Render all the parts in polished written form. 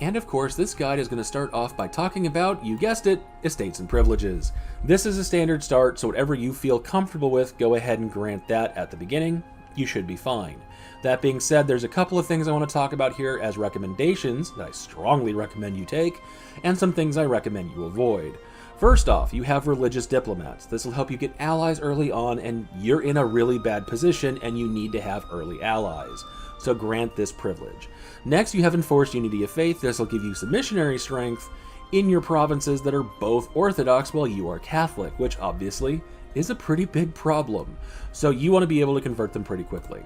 And of course, this guide is going to start off by talking about, you guessed it, estates and privileges. This is a standard start, so whatever you feel comfortable with, go ahead and grant that at the beginning. You should be fine. That being said, there's a couple of things I want to talk about here as recommendations that I strongly recommend you take, and some things I recommend you avoid. First off, you have religious diplomats. This will help you get allies early on, and you're in a really bad position and you need to have early allies. So grant this privilege. Next, you have enforced unity of faith. This will give you some missionary strength in your provinces that are both Orthodox while you are Catholic, which obviously is a pretty big problem. So you want to be able to convert them pretty quickly.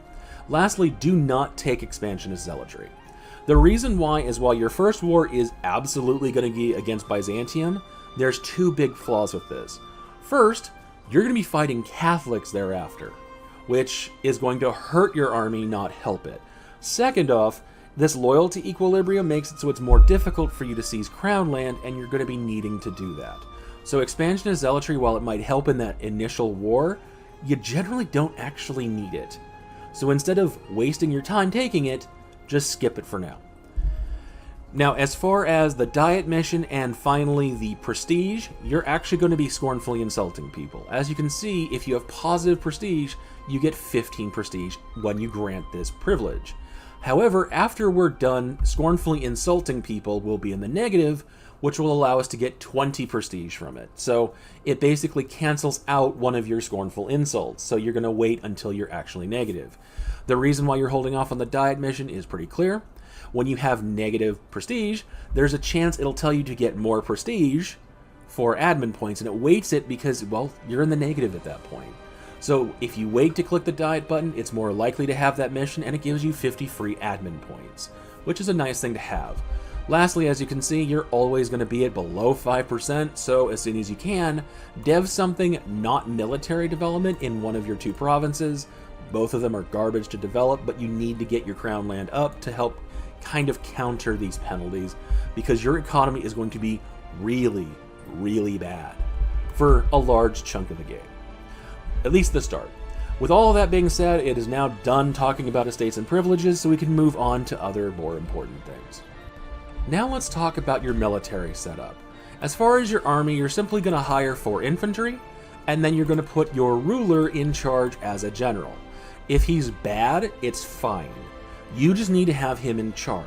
Lastly, do not take expansionist zealotry. The reason why is while your first war is absolutely going to be against Byzantium, there's two big flaws with this. First, you're going to be fighting Catholics thereafter, which is going to hurt your army, not help it. Second off, this loyalty equilibrium makes it so it's more difficult for you to seize crown land, and you're going to be needing to do that. So expansionist zealotry, while it might help in that initial war, you generally don't actually need it. So instead of wasting your time taking it, just skip it for now. Now, as far as the diet mission and finally the prestige, you're actually going to be scornfully insulting people. As you can see, if you have positive prestige, you get 15 prestige when you grant this privilege. However, after we're done, scornfully insulting people will be in the negative, which will allow us to get 20 prestige from it. So it basically cancels out one of your scornful insults, so you're going to wait until you're actually negative. The reason why you're holding off on the diet mission is pretty clear. When you have negative prestige, there's a chance it'll tell you to get more prestige for admin points, and it weights it because, well, you're in the negative at that point. So if you wait to click the diet button, it's more likely to have that mission, and it gives you 50 free admin points, which is a nice thing to have. Lastly, as you can see, you're always going to be at below 5%, so as soon as you can, dev something not military development in one of your two provinces. Both of them are garbage to develop, but you need to get your crown land up to help kind of counter these penalties, because your economy is going to be really, really bad for a large chunk of the game. At least the start. With all of that being said, it is now done talking about estates and privileges, so we can move on to other more important things. Now let's talk about your military setup. As far as your army, you're simply going to hire 4 infantry, and then you're going to put your ruler in charge as a general. If he's bad, it's fine. You just need to have him in charge.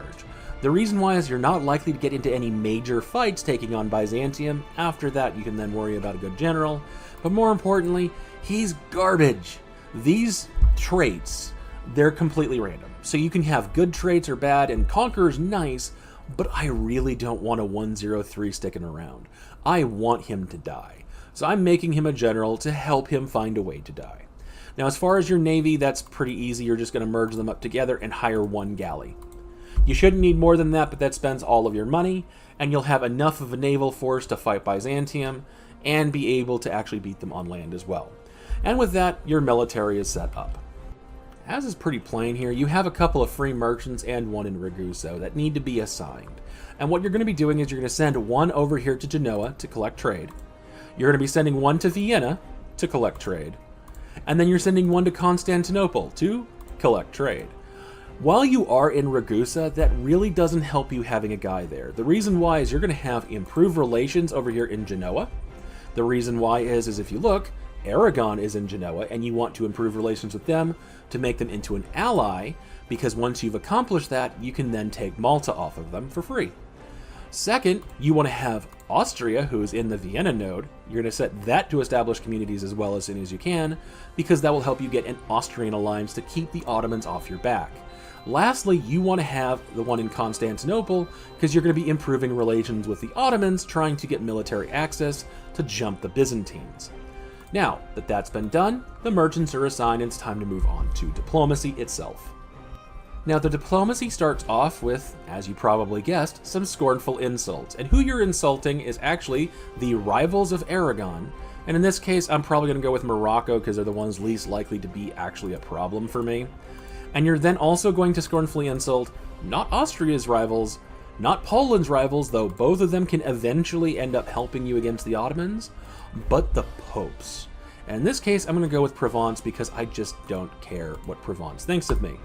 The reason why is you're not likely to get into any major fights taking on Byzantium. After that, you can then worry about a good general. But more importantly, he's garbage. These traits, they're completely random. So you can have good traits or bad, and Conqueror's nice, but I really don't want a 103 sticking around. I want him to die. So I'm making him a general to help him find a way to die. Now, as far as your navy, that's pretty easy. You're just going to merge them up together and hire 1 galley. You shouldn't need more than that, but that spends all of your money, and you'll have enough of a naval force to fight Byzantium and be able to actually beat them on land as well. And with that, your military is set up. As is pretty plain here, you have a couple of free merchants and 1 in Ragusa that need to be assigned. And what you're going to be doing is you're going to send 1 over here to Genoa to collect trade. You're going to be sending 1 to Vienna to collect trade. And then you're sending 1 to Constantinople to collect trade. While you are in Ragusa, that really doesn't help you having a guy there. The reason why is you're going to have improved relations over here in Genoa. The reason why is if you look, Aragon is in Genoa, and you want to improve relations with them to make them into an ally, because once you've accomplished that, you can then take Malta off of them for free. Second, you want to have Austria, who is in the Vienna node. You're going to set that to establish communities as well as soon as you can, because that will help you get an Austrian alliance to keep the Ottomans off your back. Lastly, you want to have the one in Constantinople, because you're going to be improving relations with the Ottomans, trying to get military access to jump the Byzantines. Now that that's been done, the merchants are assigned, and it's time to move on to diplomacy itself. Now, the diplomacy starts off with, as you probably guessed, some scornful insults. And who you're insulting is actually the rivals of Aragon. And in this case, I'm probably going to go with Morocco because they're the ones least likely to be actually a problem for me. And you're then also going to scornfully insult not Austria's rivals, not Poland's rivals, though both of them can eventually end up helping you against the Ottomans, but the popes. And in this case, I'm going to go with Provence because I just don't care what Provence thinks of me.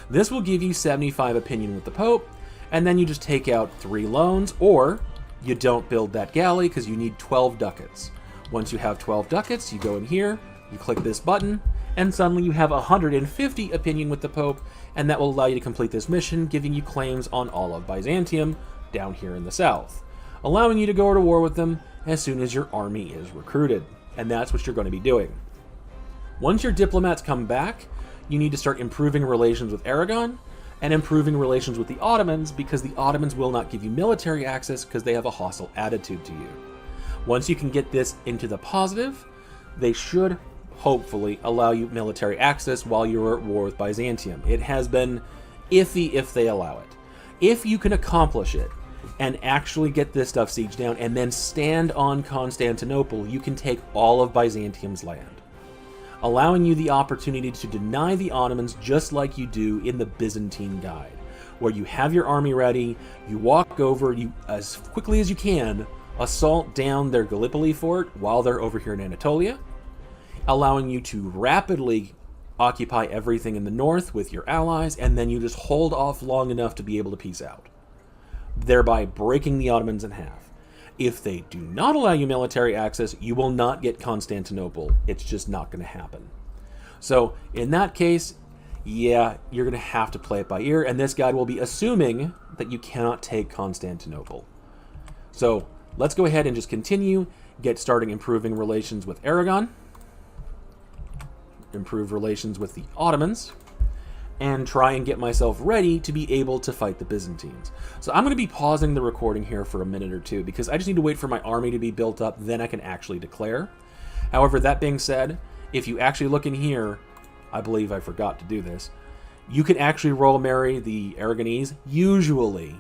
This will give you 75 opinion with the Pope, and then you just take out 3 loans, or you don't build that galley because you need 12 ducats. Once you have 12 ducats, you go in here, you click this button, and suddenly you have 150 opinion with the Pope, and that will allow you to complete this mission, giving you claims on all of Byzantium down here in the south, allowing you to go to war with them as soon as your army is recruited. And that's what you're going to be doing. Once your diplomats come back, you need to start improving relations with Aragon and improving relations with the Ottomans, because the Ottomans will not give you military access because they have a hostile attitude to you. Once you can get this into the positive, they should hopefully allow you military access while you're at war with Byzantium. It has been iffy if they allow it. If you can accomplish it and actually get this stuff sieged down and then stand on Constantinople, you can take all of Byzantium's land, allowing you the opportunity to deny the Ottomans just like you do in the Byzantine Guide, where you have your army ready, you walk over, you as quickly as you can assault down their Gallipoli fort while they're over here in Anatolia, allowing you to rapidly occupy everything in the north with your allies, and then you just hold off long enough to be able to peace out, thereby breaking the Ottomans in half. If they do not allow you military access, you will not get Constantinople. It's just not going to happen. So in that case, yeah, you're going to have to play it by ear, and this guide will be assuming that you cannot take Constantinople. So let's go ahead and just continue, get starting improving relations with Aragon, improve relations with the Ottomans, and try and get myself ready to be able to fight the Byzantines. So I'm going to be pausing the recording here for a minute or two because I just need to wait for my army to be built up, then I can actually declare. However, that being said, if you actually look in here, I believe I forgot to do this, you can actually royal marry the Aragonese, usually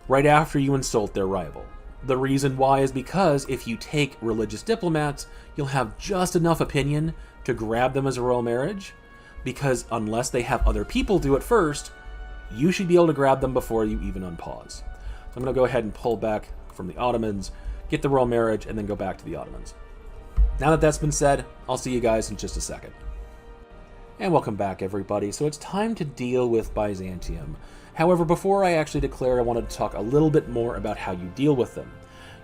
right after you insult their rival. The reason why is because if you take religious diplomats, you'll have just enough opinion to grab them as a royal marriage, because unless they have other people do it first, you should be able to grab them before you even unpause. So I'm going to go ahead and pull back from the Ottomans, get the royal marriage, and then go back to the Ottomans. Now that that's been said, I'll see you guys in just a second. And welcome back, everybody. So it's time to deal with Byzantium. However, before I actually declare, I wanted to talk a little bit more about how you deal with them.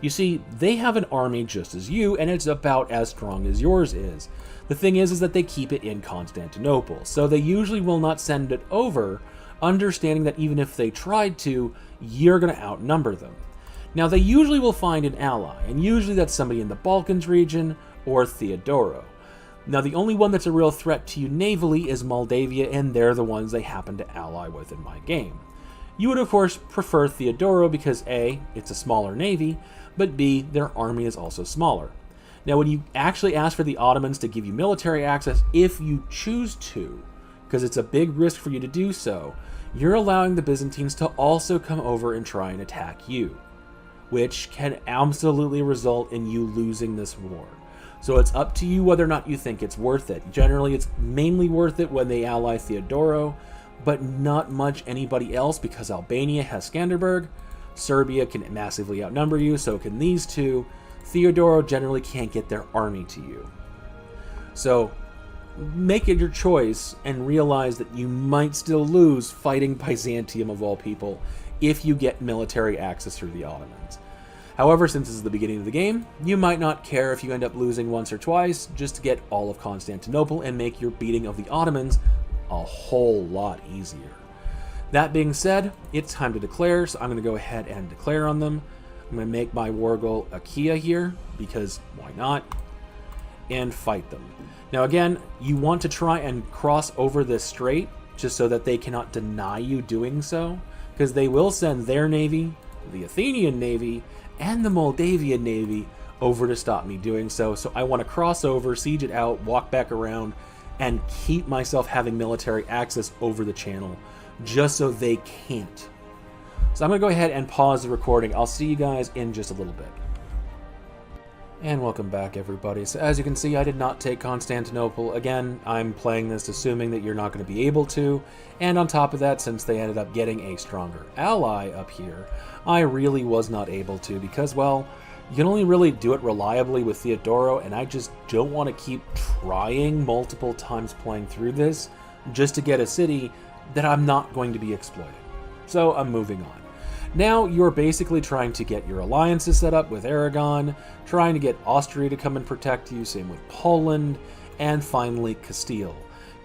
You see, they have an army just as you, and it's about as strong as yours is. The thing is that they keep it in Constantinople, so they usually will not send it over, understanding that even if they tried to, you're going to outnumber them. Now, they usually will find an ally, and usually that's somebody in the Balkans region or Theodoro. Now, the only one that's a real threat to you navally is Moldavia, and they're the ones they happen to ally with in my game. You would, of course, prefer Theodoro because A, it's a smaller navy, but B, their army is also smaller. Now, when you actually ask for the Ottomans to give you military access, if you choose to, because it's a big risk for you to do so, you're allowing the Byzantines to also come over and try and attack you, which can absolutely result in you losing this war. So it's up to you whether or not you think it's worth it. Generally, it's mainly worth it when they ally Theodoro, but not much anybody else, because Albania has Skanderberg, Serbia can massively outnumber you, so can these two. Theodoro generally can't get their army to you. So make it your choice and realize that you might still lose fighting Byzantium of all people if you get military access through the Ottomans. However, since this is the beginning of the game, you might not care if you end up losing once or twice, just to get all of Constantinople and make your beating of the Ottomans a whole lot easier. That being said, it's time to declare, so I'm going to go ahead and declare on them. I'm going to make my war goal Achaia here, because why not, and fight them. Now again, you want to try and cross over this strait, just so that they cannot deny you doing so, because they will send their navy, the Athenian navy, and the Moldavian navy over to stop me doing so. So I want to cross over, siege it out, walk back around, and keep myself having military access over the channel, just so they can't. So I'm going to go ahead and pause the recording. I'll see you guys in just a little bit. And welcome back, everybody. So as you can see, I did not take Constantinople. Again, I'm playing this assuming that you're not going to be able to. And on top of that, since they ended up getting a stronger ally up here, I really was not able to because, well, you can only really do it reliably with Theodoro, and I just don't want to keep trying multiple times playing through this just to get a city that I'm not going to be exploiting. So I'm moving on. Now you're basically trying to get your alliances set up with Aragon, trying to get Austria to come and protect you, same with Poland, and finally Castile.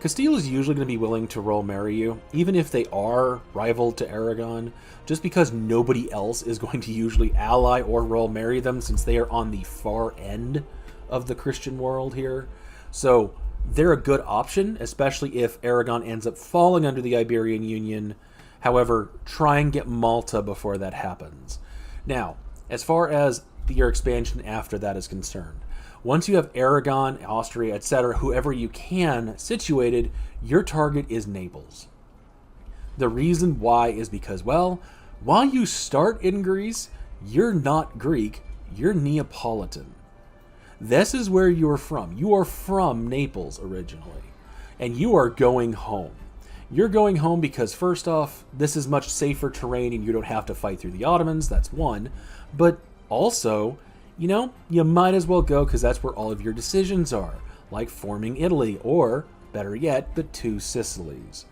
Castile is usually going to be willing to roll marry you, even if they are rival to Aragon, just because nobody else is going to usually ally or roll marry them since they are on the far end of the Christian world here. So they're a good option, especially if Aragon ends up falling under the Iberian Union. However, try and get Malta before that happens. Now, as far as your expansion after that is concerned, once you have Aragon, Austria, etc., whoever you can situated, your target is Naples. The reason why is because, well, while you start in Greece, you're not Greek, you're Neapolitan. This is where you're from. You are from Naples originally, and you are going home. You're going home because, first off, this is much safer terrain and you don't have to fight through the Ottomans, that's one. But also, you know, you might as well go because that's where all of your decisions are, like forming Italy, or, better yet, the two Sicilies.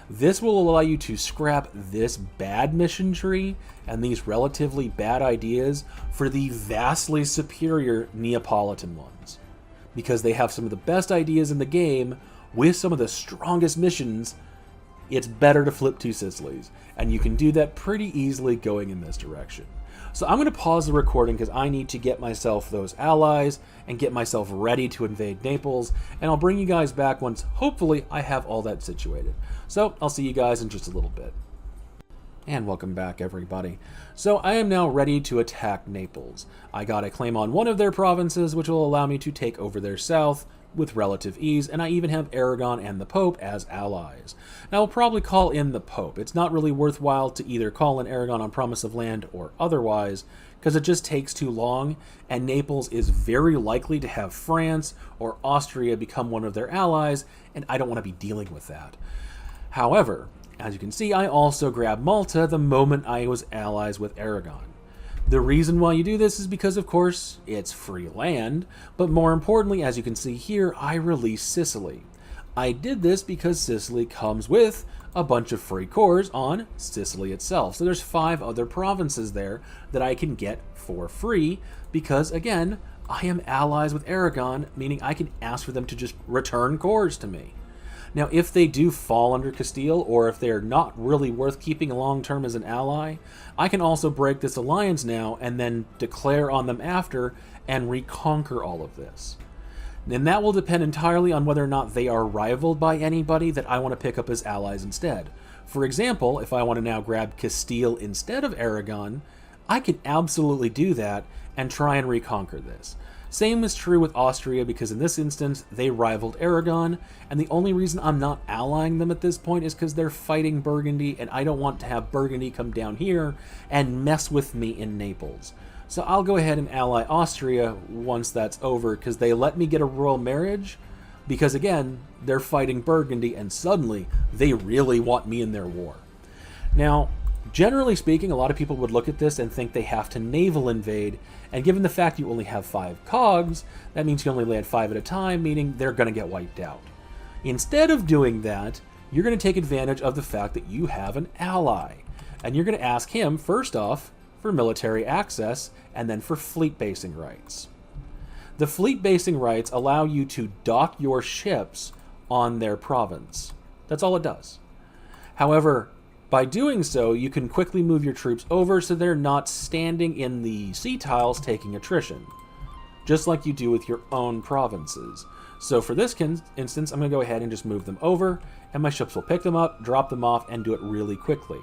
This will allow you to scrap this bad mission tree and these relatively bad ideas for the vastly superior Neapolitan ones, because they have some of the best ideas in the game with some of the strongest missions. It's better to flip two Sicilies, and you can do that pretty easily going in this direction. So I'm going to pause the recording because I need to get myself those allies and get myself ready to invade Naples, and I'll bring you guys back once hopefully I have all that situated. So I'll see you guys in just a little bit. And welcome back, everybody. So I am now ready to attack Naples. I got a claim on one of their provinces, which will allow me to take over their south with relative ease, and I even have Aragon and the Pope as allies. Now, I'll probably call in the Pope. It's not really worthwhile to either call in Aragon on promise of land or otherwise, because it just takes too long, and Naples is very likely to have France or Austria become one of their allies, and I don't want to be dealing with that. However, as you can see, I also grabbed Malta the moment I was allies with Aragon. The reason why you do this is because, of course, it's free land, but more importantly, as you can see here, I released Sicily. I did this because Sicily comes with a bunch of free cores on Sicily itself. So there's 5 other provinces there that I can get for free because, again, I am allies with Aragon, meaning I can ask for them to just return cores to me. Now, if they do fall under Castile, or if they're not really worth keeping long-term as an ally, I can also break this alliance now and then declare on them after and reconquer all of this. And that will depend entirely on whether or not they are rivaled by anybody that I want to pick up as allies instead. For example, if I want to now grab Castile instead of Aragon, I can absolutely do that and try and reconquer this. Same is true with Austria, because in this instance, they rivaled Aragon, and the only reason I'm not allying them at this point is because they're fighting Burgundy, and I don't want to have Burgundy come down here and mess with me in Naples. So I'll go ahead and ally Austria once that's over, because they let me get a royal marriage, because again, they're fighting Burgundy, and suddenly they really want me in their war. Now, generally speaking, a lot of people would look at this and think they have to naval invade, and given the fact you only have 5 cogs, that means you only land 5 at a time, meaning they're going to get wiped out. Instead of doing that, you're going to take advantage of the fact that you have an ally, and you're going to ask him, first off, for military access, and then for fleet basing rights. The fleet basing rights allow you to dock your ships on their province. That's all it does. However, by doing so, you can quickly move your troops over so they're not standing in the sea tiles taking attrition, just like you do with your own provinces. So for this instance, I'm going to go ahead and just move them over, and my ships will pick them up, drop them off, and do it really quickly.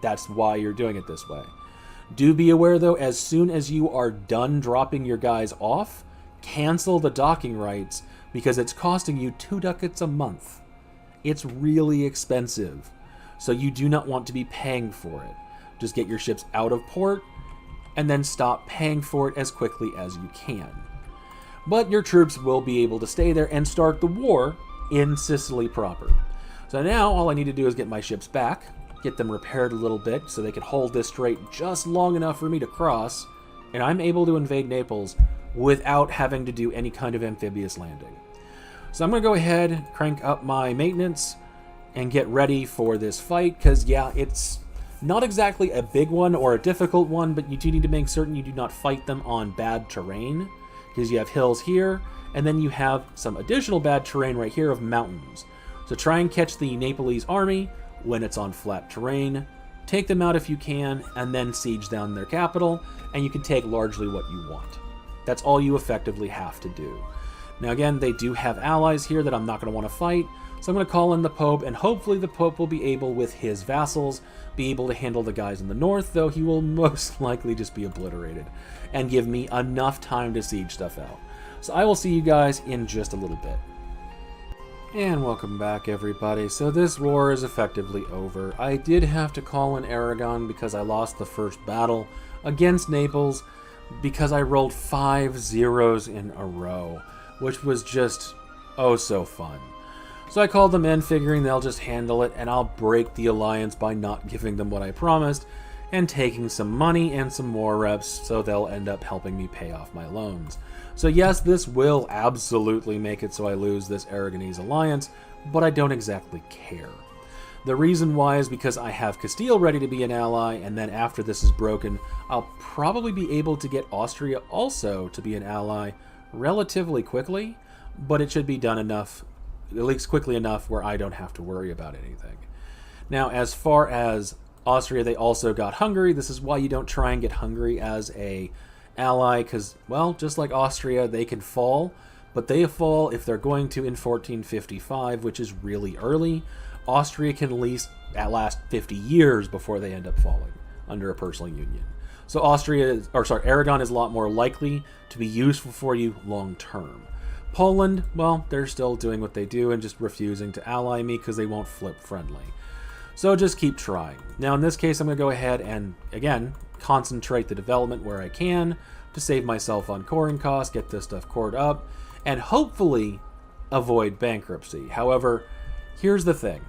That's why you're doing it this way. Do be aware, though, as soon as you are done dropping your guys off, cancel the docking rights, because it's costing you 2 ducats a month. It's really expensive. So you do not want to be paying for it. Just get your ships out of port and then stop paying for it as quickly as you can. But your troops will be able to stay there and start the war in Sicily proper. So now all I need to do is get my ships back, get them repaired a little bit so they can hold this strait just long enough for me to cross, and I'm able to invade Naples without having to do any kind of amphibious landing. So I'm going to go ahead, crank up my maintenance, and get ready for this fight, because yeah, it's Not exactly a big one or a difficult one, but you do need to make certain you do not fight them on bad terrain, because you have hills here, and then you have some additional bad terrain right here of mountains. So try and catch the Naples army when it's on flat terrain, take them out if you can, and then siege down their capital, and you can take largely what you want. That's all you effectively have to do. Now again, they do have allies here that I'm not going to want to fight, so I'm going to call in the Pope, and hopefully the Pope will be able, with his vassals, be able to handle the guys in the north, though he will most likely just be obliterated, and give me enough time to siege stuff out. So I will see you guys in just a little bit. And welcome back, everybody. So this war is effectively over. I did have to call in Aragon because I lost the first battle against Naples because I rolled 5 zeros in a row, which was just oh so fun. So I called them in, figuring they'll just handle it, and I'll break the alliance by not giving them what I promised, and taking some money and some war reps, so they'll end up helping me pay off my loans. So yes, this will absolutely make it so I lose this Aragonese alliance, but I don't exactly care. The reason why is because I have Castile ready to be an ally, and then after this is broken, I'll probably be able to get Austria also to be an ally relatively quickly, but it should be done enough, at least quickly enough, where I don't have to worry about anything. Now, as far as Austria, they also got Hungary. This is why you don't try and get Hungary as a ally, because, well, just like Austria, they can fall, but they fall if they're going to in 1455, which is really early. Austria can at last 50 years before they end up falling under a personal union. So Aragon is a lot more likely to be useful for you long term. Poland, well, they're still doing what they do and just refusing to ally me because they won't flip friendly. So just keep trying. Now in this case, I'm going to go ahead and, again, concentrate the development where I can to save myself on coring costs, get this stuff cored up, and hopefully avoid bankruptcy. However, here's the thing.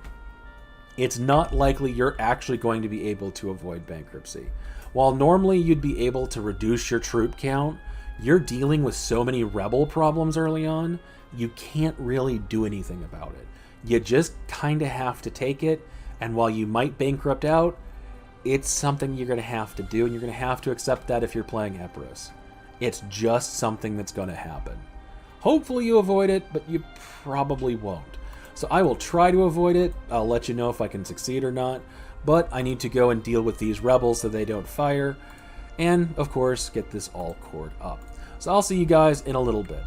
It's not likely you're actually going to be able to avoid bankruptcy. While normally you'd be able to reduce your troop count, you're dealing with so many rebel problems early on, you can't really do anything about it. You just kind of have to take it, and while you might bankrupt out, it's something you're going to have to do, and you're going to have to accept that if you're playing Epirus. It's just something that's going to happen. Hopefully you avoid it, but you probably won't. So I will try to avoid it. I'll let you know if I can succeed or not, but I need to go and deal with these rebels so they don't fire, and, of course, get this all cored up. So I'll see you guys in a little bit.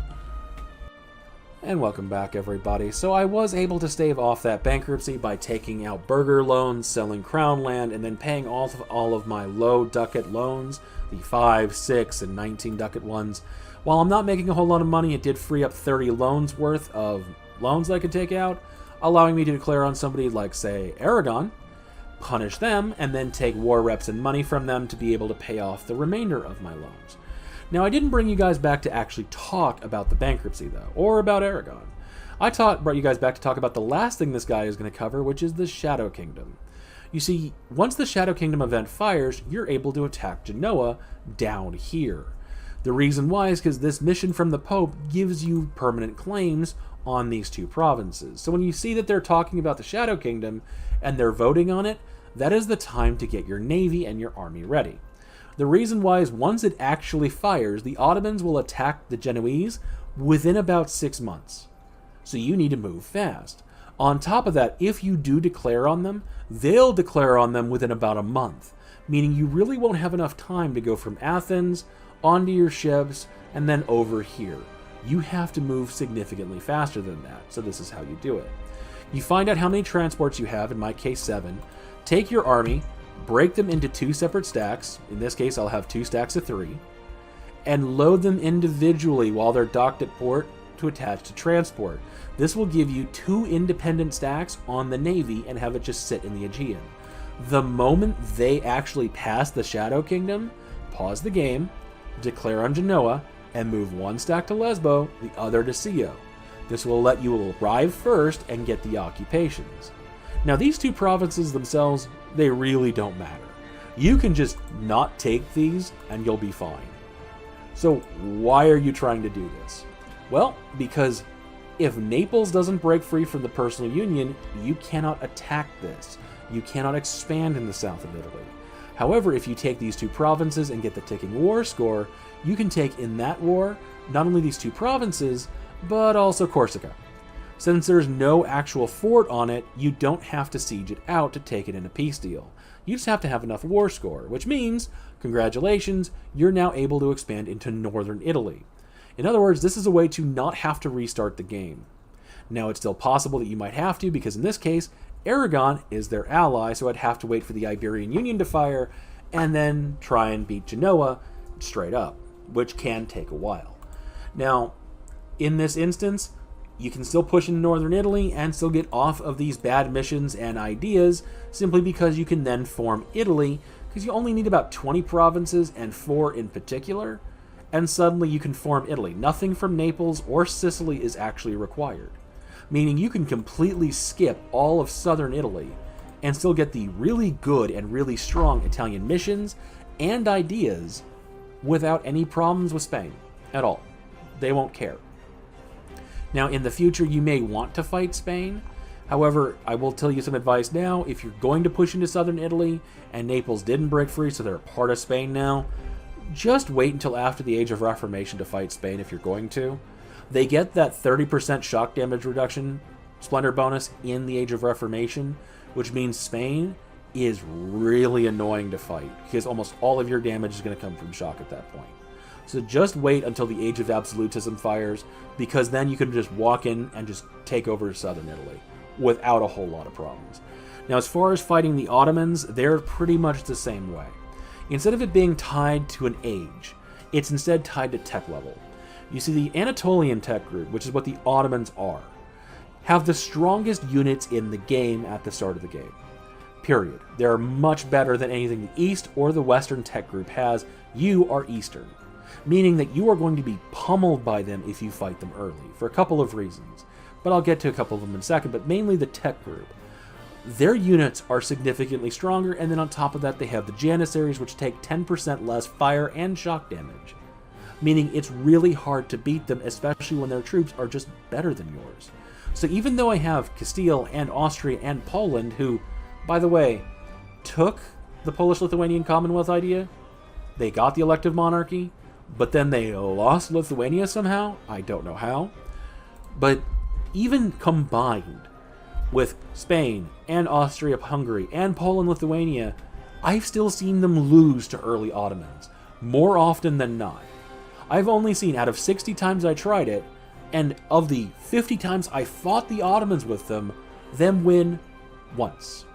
And welcome back, everybody. So I was able to stave off that bankruptcy by taking out burgher loans, selling crown land, and then paying off all of my low ducat loans, the 5, 6, and 19 ducat ones. While I'm not making a whole lot of money, it did free up 30 loans worth of loans I could take out, allowing me to declare on somebody like, say, Aragon, punish them, and then take war reps and money from them to be able to pay off the remainder of my loans. Now, I didn't bring you guys back to actually talk about the bankruptcy, though, or about Aragon. I brought you guys back to talk about the last thing this guy is going to cover, which is the Shadow Kingdom. You see, once the Shadow Kingdom event fires, you're able to attack Genoa down here. The reason why is because this mission from the Pope gives you permanent claims on these two provinces. So when you see that they're talking about the Shadow Kingdom and they're voting on it, that is the time to get your navy and your army ready. The reason why is once it actually fires, the Ottomans will attack the Genoese within about 6 months. So you need to move fast. On top of that, if you do declare on them, they'll declare on them within about a month, meaning you really won't have enough time to go from Athens onto your ships and then over here. You have to move significantly faster than that, so this is how you do it. You find out how many transports you have, in my case 7, take your army, break them into 2 separate stacks, in this case I'll have 2 stacks of 3, and load them individually while they're docked at port to attach to transport. This will give you 2 independent stacks on the navy and have it just sit in the Aegean. The moment they actually pass the Shadow Kingdom, pause the game, declare on Genoa, and move 1 stack to Lesbo, the other to Scio. This will let you arrive first and get the occupations. Now these 2 provinces themselves, they really don't matter. You can just not take these and you'll be fine. So why are you trying to do this? Well, because if Naples doesn't break free from the personal union, you cannot attack this. You cannot expand in the south of Italy. However, if you take these two provinces and get the ticking war score, you can take in that war not only these two provinces, but also Corsica. Since there's no actual fort on it, you don't have to siege it out to take it in a peace deal. You just have to have enough war score, which means, congratulations, you're now able to expand into northern Italy. In other words, this is a way to not have to restart the game. Now, it's still possible that you might have to, because in this case, Aragon is their ally, so I'd have to wait for the Iberian Union to fire, and then try and beat Genoa straight up, which can take a while. Now, in this instance, you can still push into northern Italy and still get off of these bad missions and ideas, simply because you can then form Italy, because you only need about 20 provinces and 4 in particular, and suddenly you can form Italy. Nothing from Naples or Sicily is actually required, meaning you can completely skip all of southern Italy and still get the really good and really strong Italian missions and ideas without any problems with Spain at all. They won't care. Now, in the future, you may want to fight Spain. However, I will tell you some advice now. If you're going to push into southern Italy, and Naples didn't break free, so they're a part of Spain now, just wait until after the Age of Reformation to fight Spain if you're going to. They get that 30% shock damage reduction splendor bonus in the Age of Reformation, which means Spain is really annoying to fight, because almost all of your damage is going to come from shock at that point. So just wait until the Age of Absolutism fires, because then you can just walk in and just take over southern Italy without a whole lot of problems. Now, as far as fighting the Ottomans, they're pretty much the same way. Instead of it being tied to an age, it's instead tied to tech level. You see, the Anatolian tech group, which is what the Ottomans are, have the strongest units in the game at the start of the game. Period. They're much better than anything the East or the Western tech group has. You are Eastern, meaning that you are going to be pummeled by them if you fight them early, for a couple of reasons. But I'll get to a couple of them in a second, but mainly the tech group. Their units are significantly stronger, and then on top of that, they have the Janissaries, which take 10% less fire and shock damage, meaning it's really hard to beat them, especially when their troops are just better than yours. So even though I have Castile and Austria and Poland, who, by the way, took the Polish-Lithuanian Commonwealth idea, they got the elective monarchy, but then they lost Lithuania somehow. I don't know how. But even combined with Spain and Austria-Hungary and Poland-Lithuania, I've still seen them lose to early Ottomans, more often than not. I've only seen, out of 60 times I tried it, and of the 50 times I fought the Ottomans with them win once.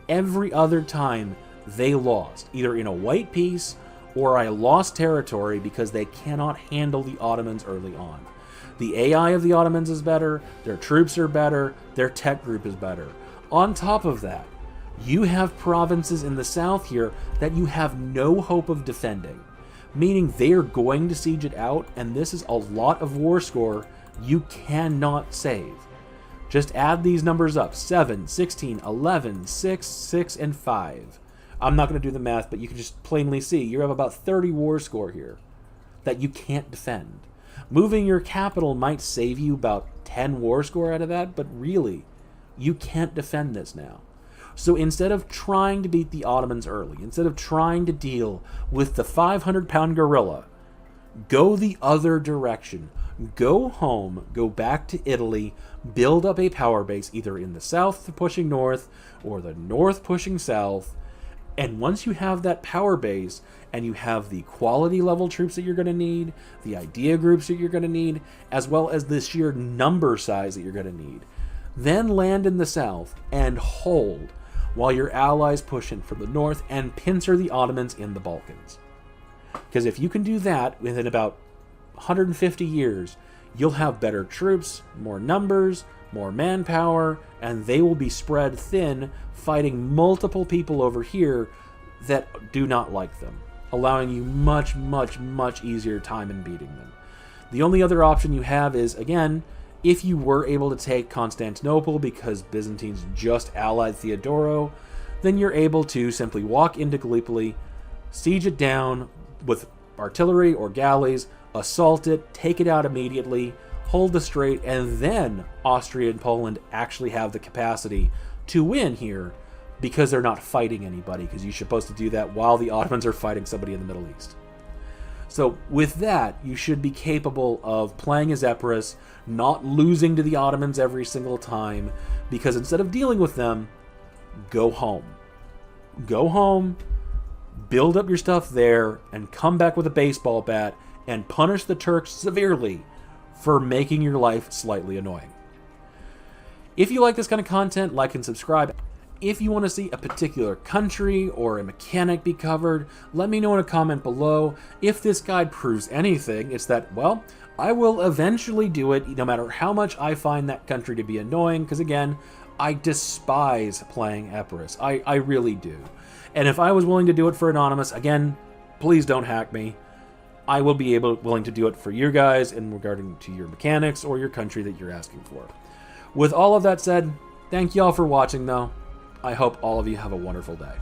Every other time they lost, either in a white peace or I lost territory because they cannot handle the Ottomans early on. The AI of the Ottomans is better, their troops are better, their tech group is better. On top of that, you have provinces in the south here that you have no hope of defending, meaning they are going to siege it out, and this is a lot of war score you cannot save. Just add these numbers up: 7, 16, 11, 6, 6, and 5. I'm not going to do the math, but you can just plainly see you have about 30 war score here that you can't defend. Moving your capital might save you about 10 war score out of that, but really, you can't defend this now. So instead of trying to beat the Ottomans early, instead of trying to deal with the 500-pound gorilla, go the other direction. Go home, go back to Italy, build up a power base either in the south pushing north or the north pushing south, and once you have that power base and you have the quality level troops that you're going to need, the idea groups that you're going to need, as well as the sheer number size that you're going to need, then land in the south and hold while your allies push in from the north and pincer the Ottomans in the Balkans. Because if you can do that within about 150 years, you'll have better troops, more numbers, more manpower, and they will be spread thin, fighting multiple people over here that do not like them, allowing you much, much, much easier time in beating them. The only other option you have is, again, if you were able to take Constantinople because Byzantines just allied Theodoro, then you're able to simply walk into Gallipoli, siege it down with artillery or galleys, assault it, take it out immediately, hold the strait, and then Austria and Poland actually have the capacity to win here because they're not fighting anybody, because you're supposed to do that while the Ottomans are fighting somebody in the Middle East. So with that, you should be capable of playing as Epirus, not losing to the Ottomans every single time, because instead of dealing with them, go home. Go home, build up your stuff there, and come back with a baseball bat and punish the Turks severely for making your life slightly annoying. If you like this kind of content, like and subscribe. If you want to see a particular country or a mechanic be covered, let me know in a comment below. If this guide proves anything, it's that, well, I will eventually do it no matter how much I find that country to be annoying, because again, I despise playing Epirus. I really do. And if I was willing to do it for Anonymous, again, please don't hack me. I will be willing to do it for you guys in regarding to your mechanics or your country that you're asking for. With all of that said, thank you all for watching though. I hope all of you have a wonderful day.